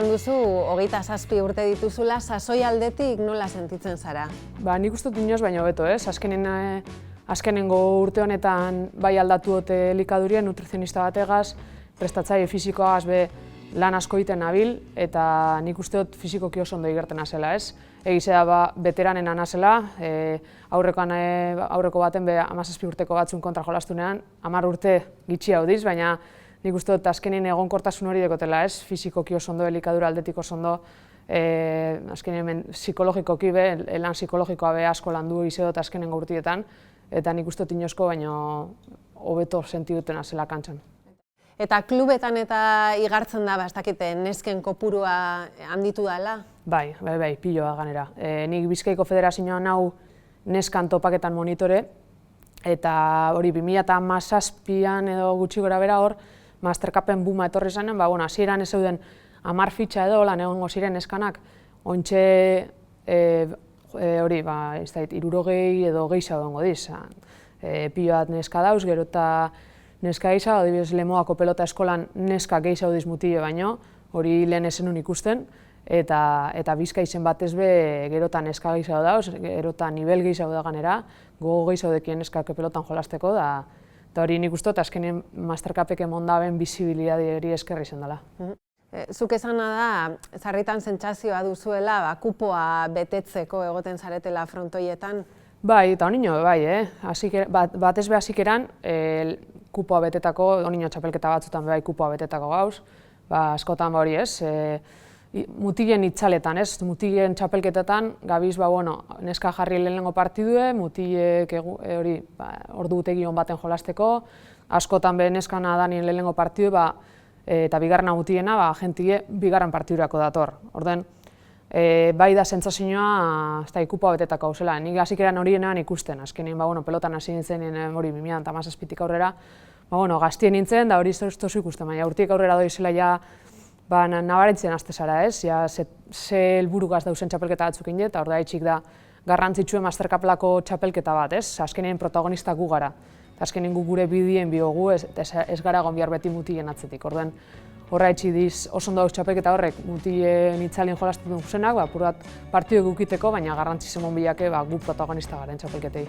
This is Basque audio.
duzu, 27 urte dituzula, sasoi aldetik nola sentitzen zara? Nik uste dut inoz baino beto, ez? Azkenengo urte honetan bai aldatu dute elikadurien, nutrizionista bategaz, prestatzaile fisikoagaz be lan asko egiten nabil, eta nik uste dut fisikoki oso ondo igerten azela, ez? Egizea beteranen anazela, aurreko baten 17 urteko batzun kontra jolastunean, 10 urte gitxi haudiz, baina nik uste dut azkenin egonkortasun hori dekotela, ez? Fisikoki oso ondo, elikadura aldetik oso ondo, azkenin psikologikoki be, lan psikologikoa be asko landu izedot azkenengo urtietan, eta nik uste dut inozko baino hobeto sentiduten azela kantxan. Eta klubetan eta igartzen da, ez dakite, nesken kopurua handitu dela? Bai, piloa ganera. Nik Bizkaiko Federazioan hau neskan topaketan monitore, eta hori 2017an edo gutxi gora bera hor, Mastercupen booma etorri zanen, hasieran ez zeuden 10 fitxa edo lan egongo ziren neskanak, ontxe hori, 60 edo gehiago egongo diz. Pilo bat neska dauz, gero eta neska gehiago, adibidez Lemoako pelota eskolan neska gehiago diz mutile baino, hori lehen ezenun ikusten, eta Bizkaizen batez be gero eta neska gehiago dauz, gero eta nivel gehiago da ganera, gogo gehiago dekien neskak pelotan jolasteko, eta hori nik uste dut azkenean Mastercupek emondaben bizibilidadi eskerri zen dela. Zuk esana da, sarritan sentsazioa duzuela, kupoa betetzeko egoten zaretela frontoietan? Bai, eta honino, bai, batez be hasikeran kupoa betetako, honino txapelketa batzutan bai kupoa betetako gauz, askotan hori ez, mutilen itzaletan, ez, mutilen txapelketetan, gabiz, neska jarri lehenengo partidue, mutilek hori, ordu utegi hon baten jolasteko, askotan be neskana danien lehenengo partidu, eta bigarrena mutilena, jentie bigarren partidurako dator. Orden, bai da sentsazioa, ez da kupoa betetako gauzela, nik hasikeran horienean ikusten, azkenean, pelotan hasi nintzen hori 2017tik aurrera, gaztien nintzen, da hori zozu ikusten, baina urtiek aurrera doizela ja, nabarentzen azte zara ez, ze helburugaz dauzen txapelketa batzuk inde, eta hor da itxik da garrantzitsuen Mastercuplako txapelketa bat, ez? Azkenean protagonista gu gara, eta azkenean gu gure bidien biogu, ez gara egon behar beti mutilen atzetik. Orden, horra itxik diz oso ondo txapelketa horrek mutilen itzalien jolasten duzenak, apur bat partidu gukiteko, baina garrantzi zemon bilake gu protagonista garen txapelketei.